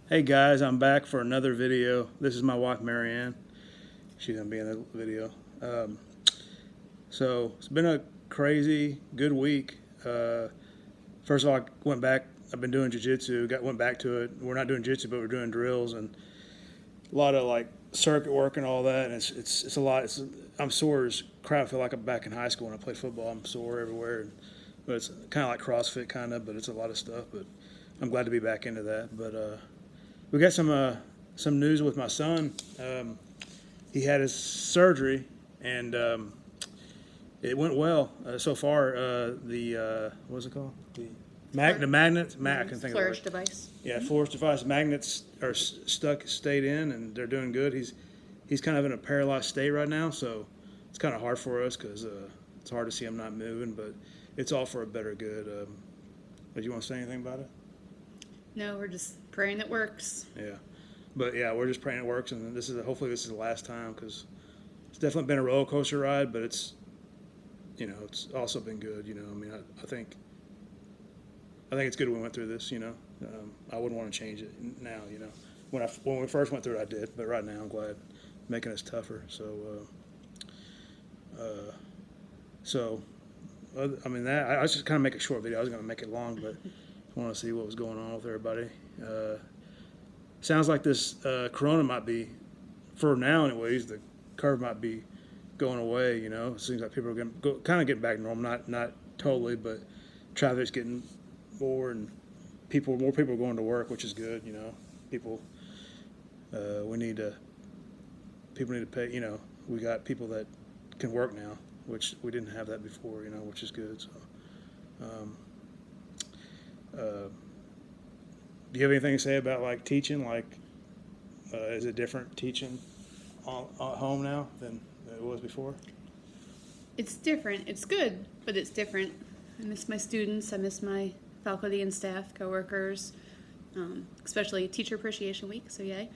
Hey guys, I'm back for another video. This is my wife Marianne. She's gonna be in the video. Um, so it's been a crazy, good week. First of all, I went back. I've been doing jiu-jitsu. Went back to it. We're not doing jiu-jitsu, but we're doing drills and a lot of like circuit work and all that. And it's a lot. I'm sore as crap. I feel like I'm back in high school when I played football. I'm sore everywhere, but it's kind of like CrossFit, kind of. But it's a lot of stuff. But I'm glad to be back into that. But we got some news with my son. He had his surgery, and it went well so far. What's it called? The magnets. I can think of the Flourish word. device. Yeah, Flourish device magnets are stayed in, and they're doing good. He's kind of in a paralyzed state right now, so it's kind of hard for us because it's hard to see him not moving, but it's all for a better good. Did you want to say anything about it? No, we're just praying it works. Yeah, but yeah, we're just praying it works, and hopefully this is the last time because it's definitely been a roller coaster ride, but it's also been good. I mean, I think it's good we went through this. I wouldn't want to change it now. When we first went through it, I did, but right now I'm glad making us tougher. I mean I was just kind of make a short video. I was going to make it long, but I want to see what was going on with everybody. Sounds like this corona might be, for now anyways, the curve might be going away. It seems like people are kind of getting back to normal. Not totally, but traffic's getting more, and more people are going to work, which is good. People we need to people need to pay. We got people that can work now, which we didn't have that before. Which is good. So. Um, uh, do you have anything to say about like teaching? Like, is it different teaching at home now than it was before? It's different. It's good, but it's different. I miss my students. I miss my faculty and staff, coworkers, especially Teacher Appreciation Week, so yay.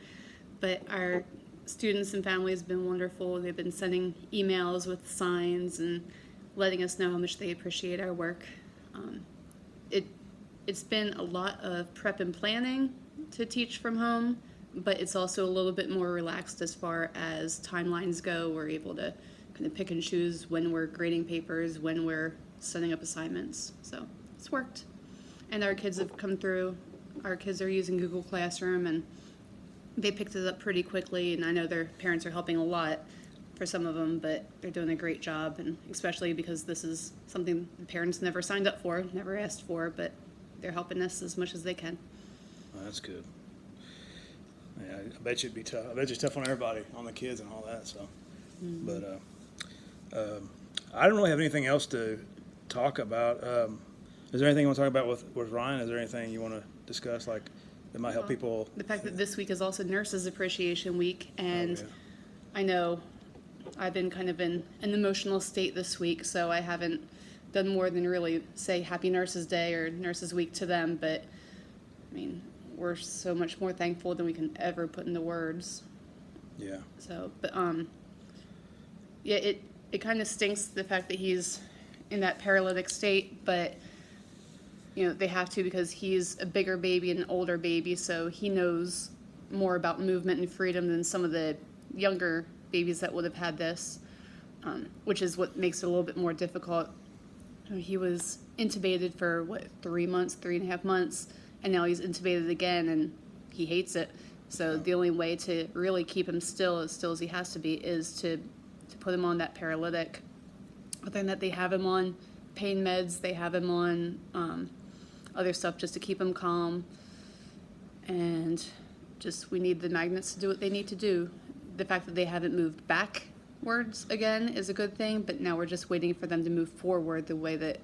But our students and families have been wonderful. They've been sending emails with signs and letting us know how much they appreciate our work. Um, it it's been a lot of prep and planning to teach from home, but it's also a little bit more relaxed as far as timelines go. We're able to kind of pick and choose when we're grading papers, when we're setting up assignments. So it's worked. And our kids have come through. Our kids are using Google Classroom, and they picked it up pretty quickly. And I know their parents are helping a lot for some of them, but they're doing a great job. And especially because this is something the parents never signed up for, never asked for, but they're helping us as much as they can. Oh, that's good. Yeah, I bet you it'd be tough. I bet you it's tough on everybody, on the kids and all that. So, but I don't really have anything else to talk about. Is there anything you want to talk about with Ryan? Is there anything you want to discuss, like that might help people? The fact that this week is also Nurses Appreciation Week, and Oh, yeah. I know I've been kind of in an emotional state this week, so I haven't done more than really say Happy Nurses Day or Nurses Week to them, but I mean, we're so much more thankful than we can ever put into words. Yeah. So, but yeah, it kind of stinks the fact that he's in that paralytic state, but they have to because he's a bigger baby and an older baby, so he knows more about movement and freedom than some of the younger babies that would have had this, which is what makes it a little bit more difficult. He was intubated for 3.5 months, and now he's intubated again, and he hates it. So the only way to really keep him still as he has to be is to put him on that paralytic. Other than that, they have him on pain meds, they have him on other stuff just to keep him calm, and just we need the magnets to do what they need to do. The fact that they haven't moved backwards again is a good thing, but now we're just waiting for them to move forward the way that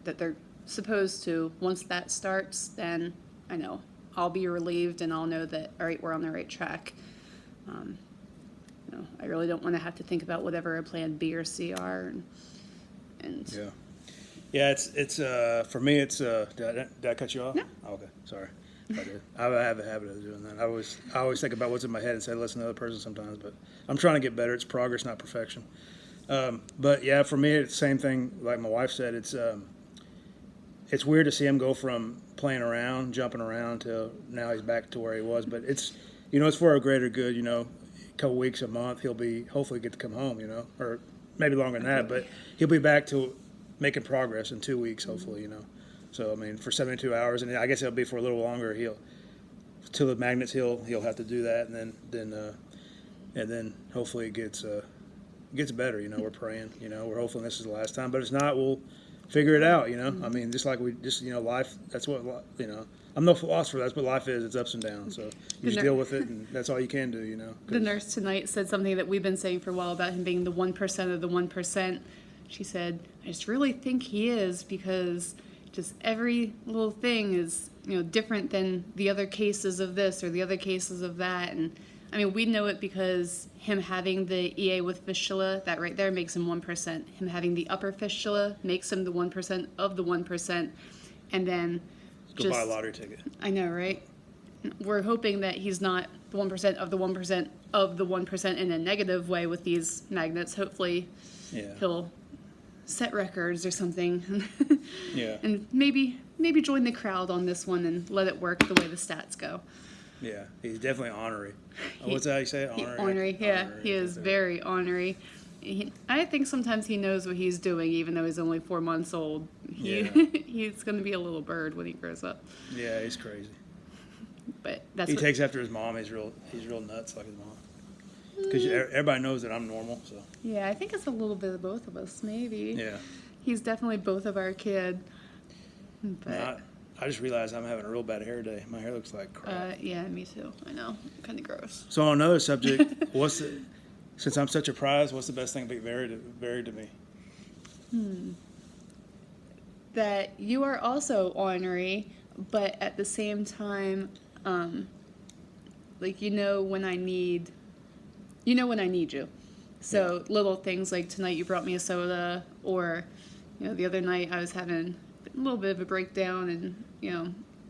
they're supposed to. Once that starts, then I know I'll be relieved and I'll know that, all right, we're on the right track. I really don't want to have to think about whatever a plan B or C are. And Yeah. Yeah, it's for me. It's did I cut you off? No. Oh, okay, sorry. If I did. I have a habit of doing that. I always think about what's in my head and say listen to the other person sometimes, but I'm trying to get better. It's progress, not perfection. But yeah, for me, it's the same thing. Like my wife said, it's weird to see him go from playing around, jumping around, to now he's back to where he was. But it's, it's for a greater good. A couple weeks, a month, he'll be hopefully get to come home. Or maybe longer than that, but he'll be back to making progress in 2 weeks, hopefully. So I mean, for 72 hours, and I guess it'll be for a little longer. Till the magnets he'll have to do that, and then hopefully it gets better. We're praying. We're hoping this is the last time, but if it's not, we'll figure it out. I mean, just like life. That's what I'm no philosopher. That's what life is. It's ups and downs. So you just deal with it, and that's all you can do. The nurse tonight said something that we've been saying for a while about him being the 1% of the 1%. She said, "I just really think he is, because just every little thing is different than the other cases of this or the other cases of that." And I mean, we know it because him having the EA with fistula, that right there makes him 1%. Him having the upper fistula makes him the 1% of the 1%. And then Go buy a lottery ticket. I know, right? We're hoping that he's not the 1% of the 1% of the 1% in a negative way with these magnets. Hopefully he'll set records or something. Yeah. And maybe join the crowd on this one and let it work the way the stats go. Yeah, he's definitely ornery. What's that you say? Ornery? Ornery, yeah. He is very ornery. I think sometimes he knows what he's doing, even though he's only 4 months old. He's going to be a little bird when he grows up. Yeah, he's crazy. But he takes after his mom. He's real nuts like his mom. Because everybody knows that I'm normal. So yeah, I think it's a little bit of both of us, maybe. Yeah. He's definitely both of our kid. But I just realized I'm having a real bad hair day. My hair looks like crap. Yeah, me too. I know. Kind of gross. So on another subject, since I'm such a prize, what's the best thing to be married to me? That you are also ornery, but at the same time, like when I need you. So little things like tonight you brought me a soda, or the other night I was having a little bit of a breakdown, and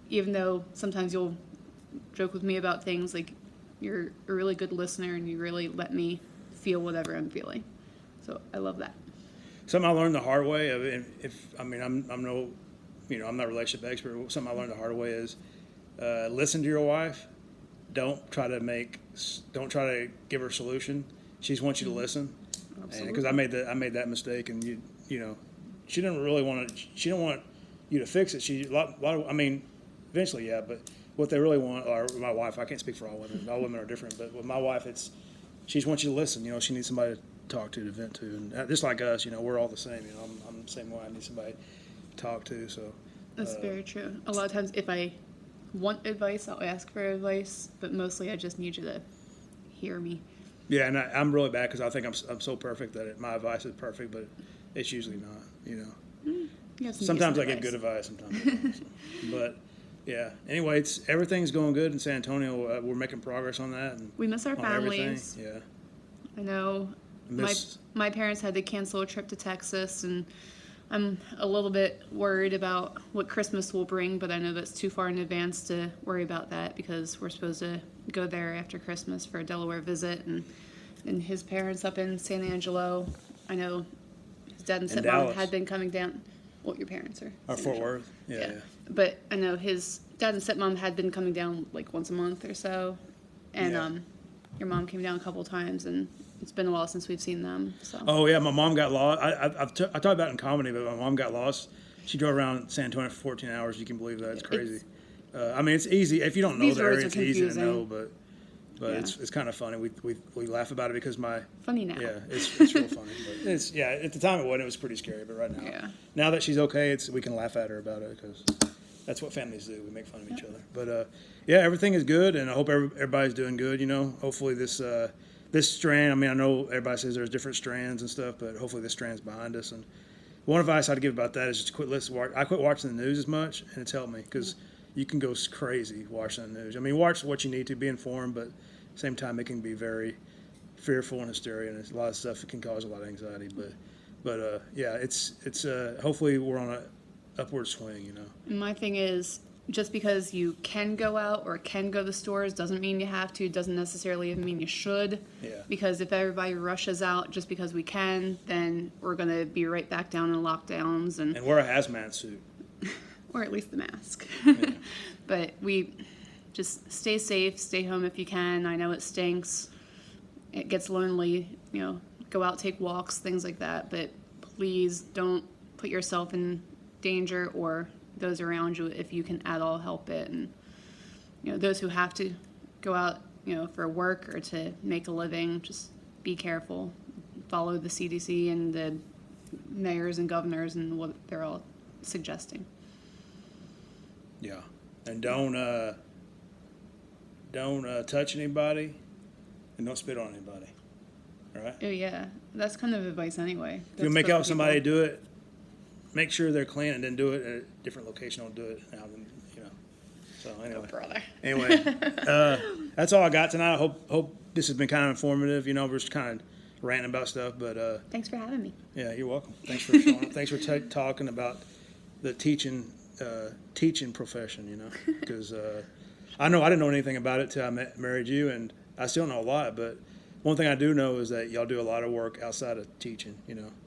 even though sometimes you'll joke with me about things, like you're a really good listener and you really let me feel whatever I'm feeling. So I love that. Something I learned the hard way. I'm not a relationship expert. Something I learned the hard way is listen to your wife. Don't try to give her a solution. She just wants you to listen. Because I made that mistake, and she didn't really want to. She didn't want you to fix it. Eventually, yeah. But what they really want, or my wife, I can't speak for all women. All women are different. But with my wife, she just wants you to listen. She needs somebody to talk to vent to, and just like us, we're all the same. I'm the same way. I need somebody to talk to. So that's very true. A lot of times, if I want advice, I'll ask for advice, but mostly I just need you to hear me. Yeah, and I'm really bad because I think I'm so perfect that my advice is perfect, but it's usually not. Sometimes I get good advice, sometimes I don't. So. But yeah. Anyway, everything's going good in San Antonio. We're making progress on that. And we miss our families. Yeah. I know. My parents had to cancel a trip to Texas, and I'm a little bit worried about what Christmas will bring, but I know that's too far in advance to worry about that because we're supposed to go there after Christmas for a Delaware visit, and his parents up in San Angelo. I know his dad and stepmom had been coming down. Well, your parents are. Fort Worth. Yeah. But I know his dad and stepmom had been coming down like once a month or so, and your mom came down a couple times, and it's been a while since we've seen them. So. Oh yeah, my mom got lost. I talked about it in comedy, but my mom got lost. She drove around San Antonio for 14 hours. You can believe that? It's crazy. It's easy if you don't know the area. It's easy to know, but it's kind of funny. We laugh about it because funny now. Yeah, it's real funny. But at the time it wasn't. It was pretty scary, but right now, now that she's okay, we can laugh at her about it because that's what families do. We make fun of each other. But everything is good, and I hope everybody's doing good. Hopefully this strand, I know everybody says there's different strands and stuff, but hopefully this strand's behind us. And one advice I'd give about that is just quit listening. I quit watching the news as much, and it's helped me because you can go crazy watching the news. Watch what you need to be informed, but at the same time, it can be very fearful and hysteria, and it's a lot of stuff that can cause a lot of anxiety. But it's hopefully we're on an upward swing. My thing is, just because you can go out or can go to the stores doesn't mean you have to, doesn't necessarily even mean you should. Yeah. Because if everybody rushes out just because we can, then we're going to be right back down in lockdowns. And wear a hazmat suit. or at least the mask. But we just stay safe, stay home if you can. I know it stinks. It gets lonely, go out, take walks, things like that. But please don't put yourself in danger or those around you if you can at all help it. And, those who have to go out, for work or to make a living, just be careful. Follow the CDC and the mayors and governors and what they're all suggesting. Yeah, and don't touch anybody, and don't spit on anybody. All right. Oh yeah, that's kind of advice anyway. If you make out with somebody, do it. Make sure they're clean, and then do it at a different location. Don't do it out in, So anyway. Oh, brother. Anyway, that's all I got tonight. I hope this has been kind of informative. We're just kind of ranting about stuff, but Thanks for having me. yeah, you're welcome. Thanks for showing up. Thanks for talking about the teaching profession. Because I didn't know anything about it till I married you, and I still know a lot. But one thing I do know is that y'all do a lot of work outside of teaching.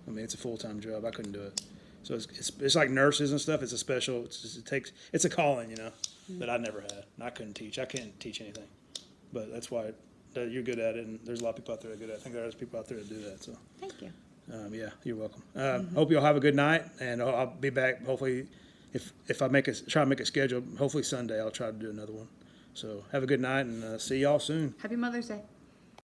It's a full-time job. I couldn't do it. So it's like nurses and stuff. It's a special. It's a calling. That I never had. And I couldn't teach. I can't teach anything. But that's why you're good at it, and there's a lot of people out there that are good at it. I think there's people out there that do that. So Thank you. yeah, you're welcome. Hope you all have a good night, and I'll be back hopefully. If I try to make a schedule, hopefully Sunday I'll try to do another one. So have a good night, and see y'all soon. Happy Mother's Day.